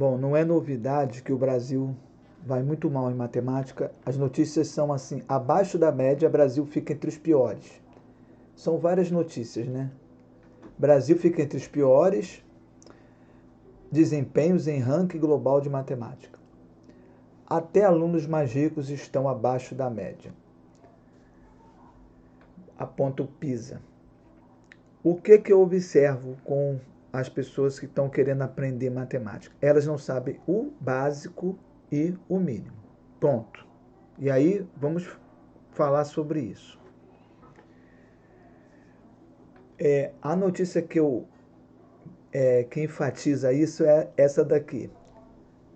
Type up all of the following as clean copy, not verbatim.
Bom, não é novidade que o Brasil vai muito mal em matemática. As notícias são assim, abaixo da média, Brasil fica entre os piores. São várias notícias, né? Brasil fica entre os piores desempenhos em ranking global de matemática. Até alunos mais ricos estão abaixo da média. Aponta o PISA. O que eu observo com as pessoas que estão querendo aprender matemática? Elas não sabem o básico e o mínimo. Ponto. E aí vamos falar sobre isso. A notícia que enfatiza isso é essa daqui.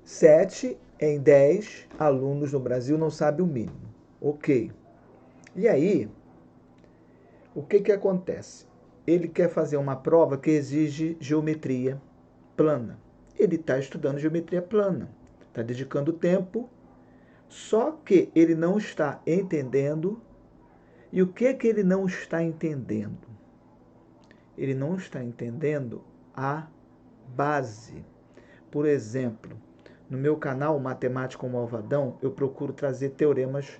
7 em 10 alunos no Brasil não sabem o mínimo. Ok. E aí, o que acontece? Ele quer fazer uma prova que exige geometria plana. Ele está estudando geometria plana, está dedicando tempo, só que ele não está entendendo. E o que ele não está entendendo? Ele não está entendendo a base. Por exemplo, no meu canal Matemático Malvadão, eu procuro trazer teoremas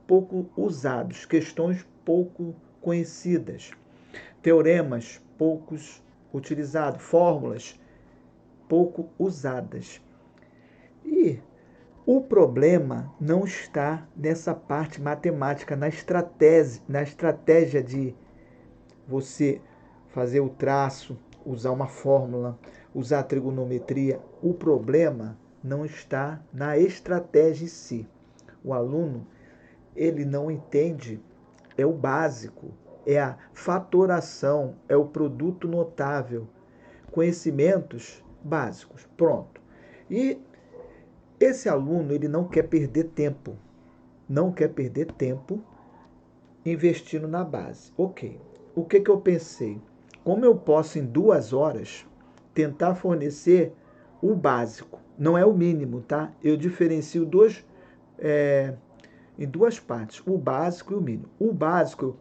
pouco usados, questões pouco conhecidas, teoremas poucos utilizados, fórmulas pouco usadas. E o problema não está nessa parte matemática, na estratégia de você fazer o traço, usar uma fórmula, usar a trigonometria. O problema não está na estratégia em si. O aluno, ele não entende, é o básico, é a fatoração, é o produto notável, conhecimentos básicos. Pronto. E esse aluno, ele não quer perder tempo. Não quer perder tempo investindo na base. Ok. O que eu pensei? Como eu posso, em 2 horas, tentar fornecer o básico? Não é o mínimo, tá? Eu diferencio em duas partes, o básico e o mínimo. O básico,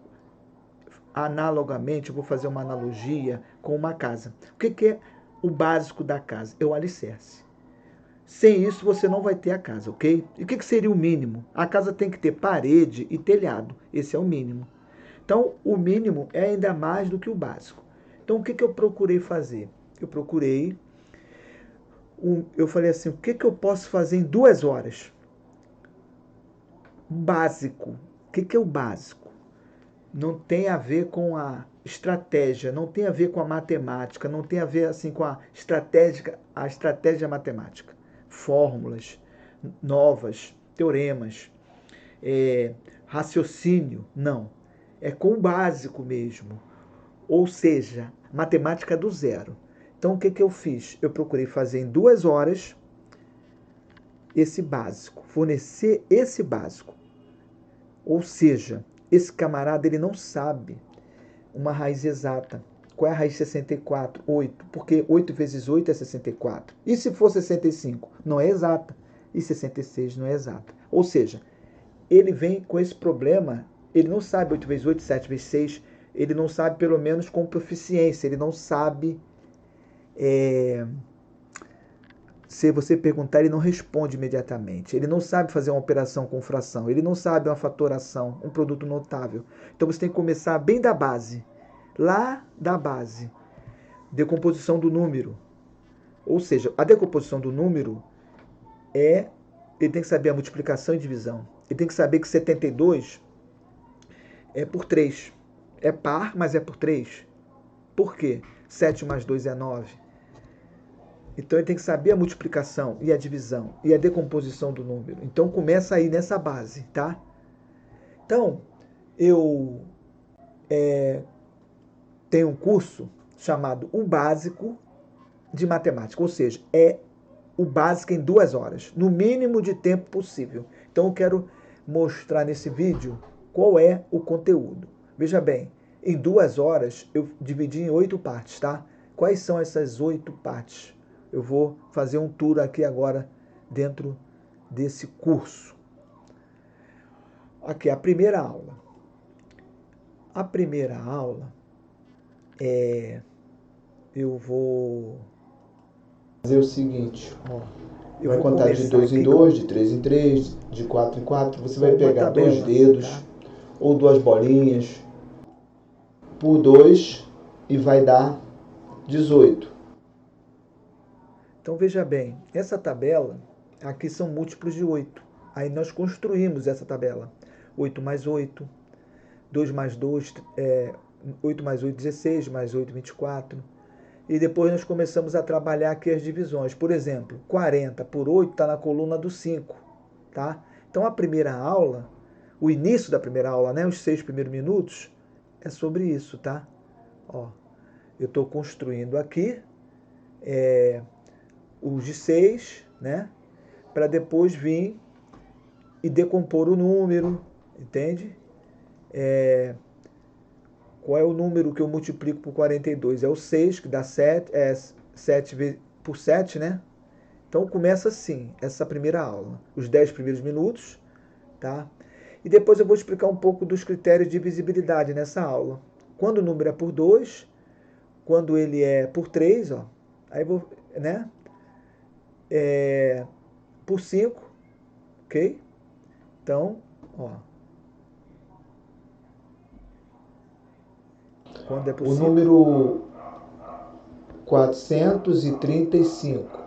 analogamente, eu vou fazer uma analogia com uma casa. O que é o básico da casa? É o alicerce. Sem isso, você não vai ter a casa, ok? E o que seria o mínimo? A casa tem que ter parede e telhado. Esse é o mínimo. Então, o mínimo é ainda mais do que o básico. Então, o que eu procurei fazer? Eu falei assim, o que eu posso fazer em 2 horas? Básico. O que é o básico? Não tem a ver com a estratégia, não tem a ver com a matemática, não tem a ver assim com a estratégia matemática. Fórmulas novas, teoremas, raciocínio, não. É com o básico mesmo. Ou seja, matemática do zero. Então, o que eu fiz? Eu procurei fazer em 2 horas esse básico, fornecer esse básico. Ou seja, esse camarada, ele não sabe uma raiz exata. Qual é a raiz de 64? 8. Porque 8 vezes 8 é 64. E se for 65? Não é exata. E 66 não é exata. Ou seja, ele vem com esse problema, ele não sabe 8 vezes 8, 7 vezes 6, ele não sabe pelo menos com proficiência, ele não sabe... Se você perguntar, ele não responde imediatamente. Ele não sabe fazer uma operação com fração, ele não sabe uma fatoração, um produto notável. Então você tem que começar bem da base, lá da base. Decomposição do número. Ou seja, a decomposição do número ele tem que saber a multiplicação e divisão. Ele tem que saber que 72 é por 3. É par, mas é por 3. Por quê? 7 mais 2 é 9. Então ele tem que saber a multiplicação e a divisão e a decomposição do número. Então começa aí nessa base, tá? Então, eu tenho um curso chamado O Básico de Matemática, ou seja, é o básico em 2 horas, no mínimo de tempo possível. Então eu quero mostrar nesse vídeo qual é o conteúdo. Veja bem, em 2 horas eu dividi em 8 partes, tá? Quais são essas 8 partes? Eu vou fazer um tour aqui agora dentro desse curso. Aqui, a primeira aula. A primeira aula eu vou fazer o seguinte, Ó, vai contar de 2 em 2, de 3 em 3, de 4 em 4. Você vai pegar tabela, 2 dedos, tá? ou 2 bolinhas por 2 e vai dar 18. Então veja bem, essa tabela aqui são múltiplos de 8. Aí nós construímos essa tabela. 8 mais 8, 2 mais 2, 8 mais 8, 16, mais 8, 24. E depois nós começamos a trabalhar aqui as divisões. Por exemplo, 40 por 8 está na coluna do 5. Tá? Então a primeira aula, o início da primeira aula, né, os 6 primeiros minutos, é sobre isso. Tá? Ó, eu estou construindo aqui os de 6, né, para depois vir e decompor o número, entende? Qual é o número que eu multiplico por 42? É o 6, que dá 7, 7 por 7, né? Então começa assim, essa primeira aula. Os 10 primeiros minutos, tá? E depois eu vou explicar um pouco dos critérios de visibilidade nessa aula. Quando o número é por 2, quando ele é por 3, ó, aí eu vou, né? Por 5, ok? Então, ó, quando é por O 5, número 435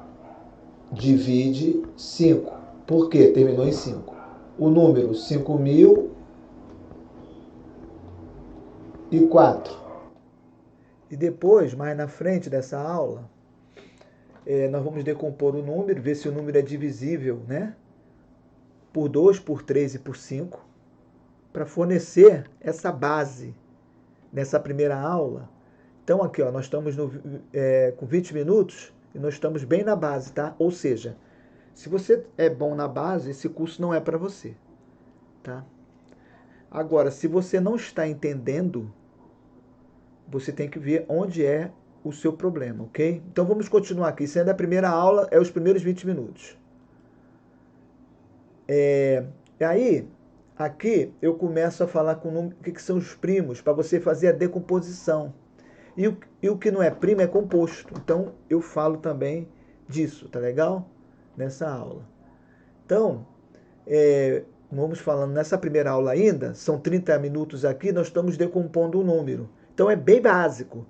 divide 5. Por quê? Terminou em 5. O número 5004. e depois, mais na frente dessa aula, nós vamos decompor o número, ver se o número é divisível, né? Por 2, por 3 e por 5, para fornecer essa base nessa primeira aula. Então aqui, ó, nós estamos com 20 minutos e nós estamos bem na base, tá? Ou seja, se você é bom na base, esse curso não é para você, tá? Agora, se você não está entendendo, você tem que ver onde é o seu problema, ok? Então vamos continuar aqui. Sendo a primeira aula, é os primeiros 20 minutos. E aí, aqui eu começo a falar com o que são os primos, para você fazer a decomposição. E o que não é primo é composto. Então, eu falo também disso, tá legal? Nessa aula. Então, vamos falando nessa primeira aula ainda, são 30 minutos aqui, nós estamos decompondo o número. Então, é bem básico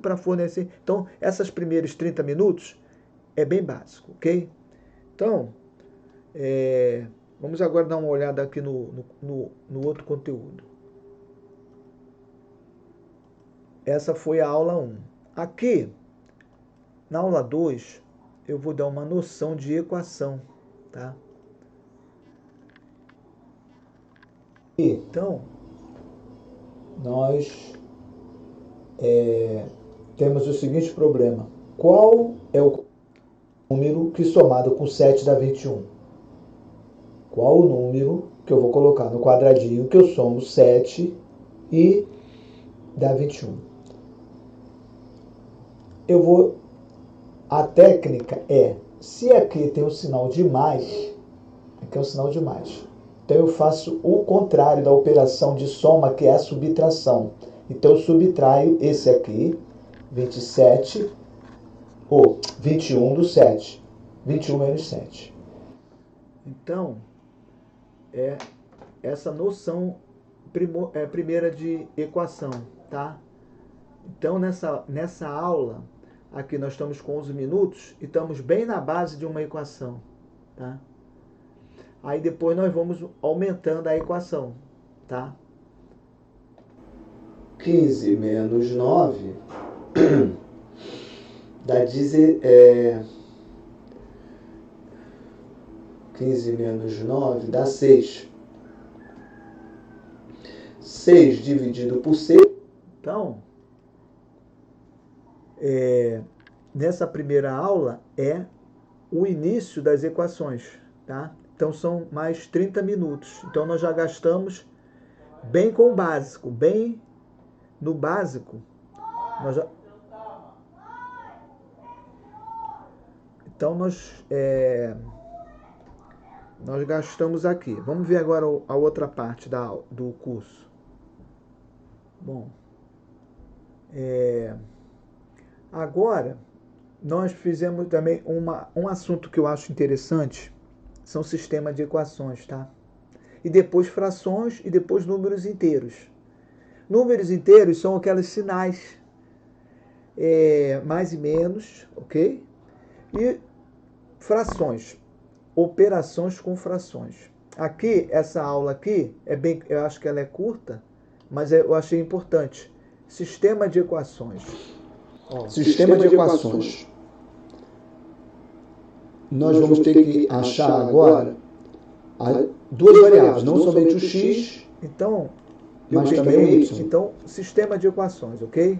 para fornecer. Então, essas primeiros 30 minutos é bem básico, ok? Então, vamos agora dar uma olhada aqui no outro conteúdo. Essa foi a aula 1. Aqui, na aula 2, eu vou dar uma noção de equação, tá? Então, Nós temos o seguinte problema. Qual é o número que somado com 7 dá 21? Qual o número que eu vou colocar no quadradinho que eu somo 7 e dá 21? A técnica é, se aqui tem um sinal de mais, aqui é um sinal de mais. Então eu faço o contrário da operação de soma, que é a subtração. Então eu subtraio esse aqui, 27, ou 21 do 7. 21 menos 7. então é essa noção primeira de equação, tá? Então, nessa aula, aqui nós estamos com 11 minutos e estamos bem na base de uma equação, tá? Aí depois nós vamos aumentando a equação, tá? 15 menos 9 dá 15 menos 9 dá 6. 6 dividido por 6. Então, nessa primeira aula é o início das equações, tá? Então são mais 30 minutos. Então nós já gastamos bem com o básico, bem no básico. Então nós gastamos aqui. Vamos ver agora a outra parte do curso. Bom, agora nós fizemos também um assunto que eu acho interessante, são sistemas de equações, tá? E depois frações e depois números inteiros. Números inteiros são aqueles sinais, mais e menos, ok? E frações, operações com frações. Aqui, essa aula aqui, eu acho que ela é curta, mas eu achei importante. Sistema de equações. Sistema de equações. Nós vamos ter que achar agora duas variáveis, não somente o x, então, mas também o y. Então, sistema de equações, ok?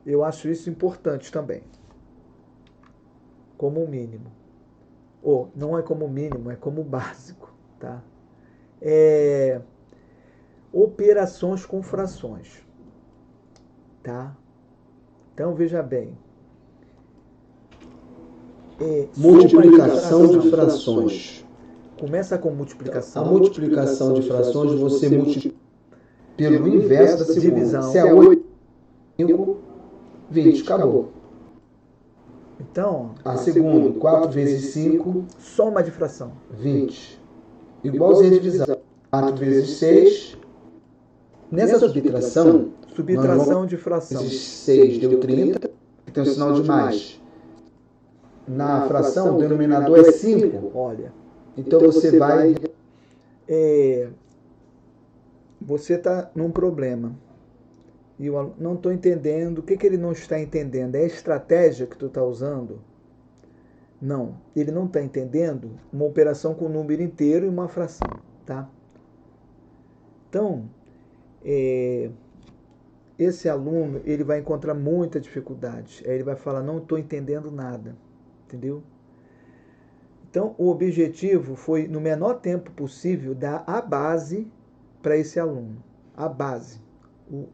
Eu acho isso importante também. Como o mínimo. Ou, não é como o mínimo, é como o básico, tá? Operações com frações, tá? Então, veja bem. Multiplicação de frações. Começa com multiplicação. A multiplicação de frações você multiplica pelo inverso da segunda. Divisão. Se é 8, 5, 20, acabou. Então, A segunda, 4 vezes 5, soma de fração. 20. Igualzinho a divisão. 4 vezes 6. Nessa subtração, de fração. 6 deu 30, que tem o sinal de mais. Na fração, o denominador é 5. Olha. Então você vai... Você está num problema. E eu não estou entendendo. O que ele não está entendendo? É a estratégia que tu está usando? Não. Ele não está entendendo uma operação com um número inteiro e uma fração. Tá? Então, esse aluno ele vai encontrar muita dificuldade. Aí ele vai falar, não estou entendendo nada. Entendeu? Então, o objetivo foi, no menor tempo possível, dar a base para esse aluno. A base.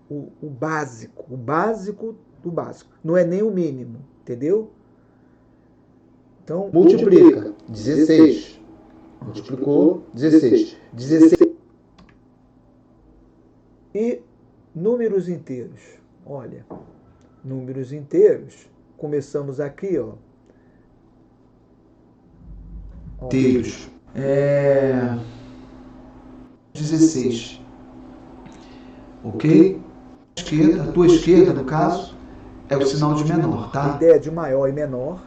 O básico. O básico do básico. Não é nem o mínimo. Entendeu? Então, multiplica. 16. Multiplicou. 16. 16. E números inteiros. Olha, números inteiros. Começamos aqui, ó. Inteiros. 16. Ok? A tua esquerda, no caso, é o sinal de menor, tá? A ideia de maior e menor.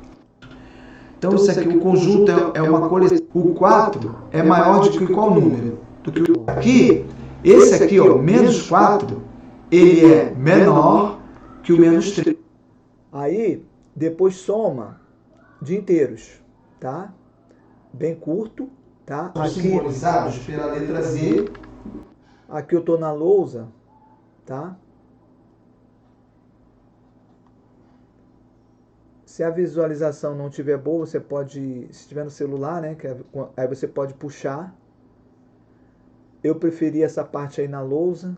Então, isso aqui, o conjunto é uma coleção. O 4 é maior do que qual número? Aqui, esse aqui, ó, menos 4, ele é menor que o menos 3. Aí, depois soma de inteiros, tá? Bem curto, tá? Aqui, simbolizados pela letra Z. Aqui eu estou na lousa, tá? Se a visualização não estiver boa, você pode, se estiver no celular, né? Aí você pode puxar. Eu preferi essa parte aí na lousa.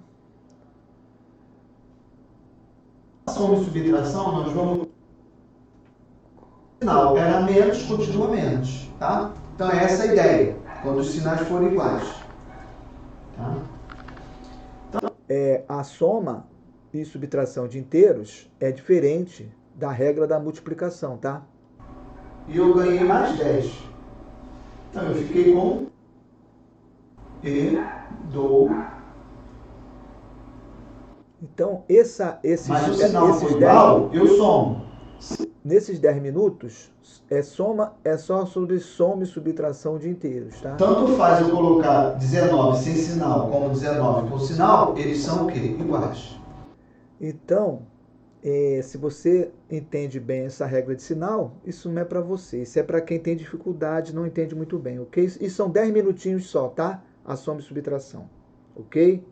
Soma e subtração, nós vamos... Sinal era menos, continua menos, tá? Então essa é a ideia, quando os sinais forem iguais. Tá? Então, a soma e subtração de inteiros é diferente da regra da multiplicação, tá? E eu ganhei mais 10. Então eu fiquei com e dou. Então, mas o sinal for igual, eu somo. Nesses 10 minutos, é só sobre soma e subtração de inteiros, tá? Tanto faz eu colocar 19 sem sinal como 19 com sinal, eles são o quê? Iguais. Então, se você entende bem essa regra de sinal, isso não é para você. Isso é para quem tem dificuldade, não entende muito bem, ok? E são 10 minutinhos só, tá? A soma e subtração, ok?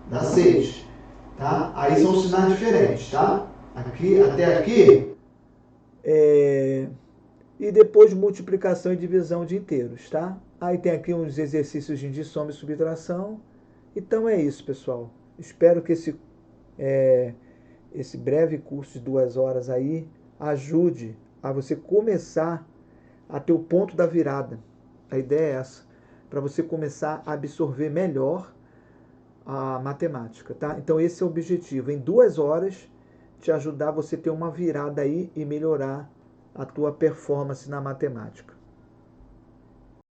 Dá 6, tá? Aí são sinais diferentes, tá? Aqui, até aqui. E depois multiplicação e divisão de inteiros, tá? Aí tem aqui uns exercícios de soma e subtração. Então é isso, pessoal. Espero que esse breve curso de 2 horas aí ajude a você começar a ter o ponto da virada. A ideia é essa, para você começar a absorver melhor a matemática, tá? Então esse é o objetivo. Em 2 horas te ajudar você ter uma virada aí e melhorar a tua performance na matemática.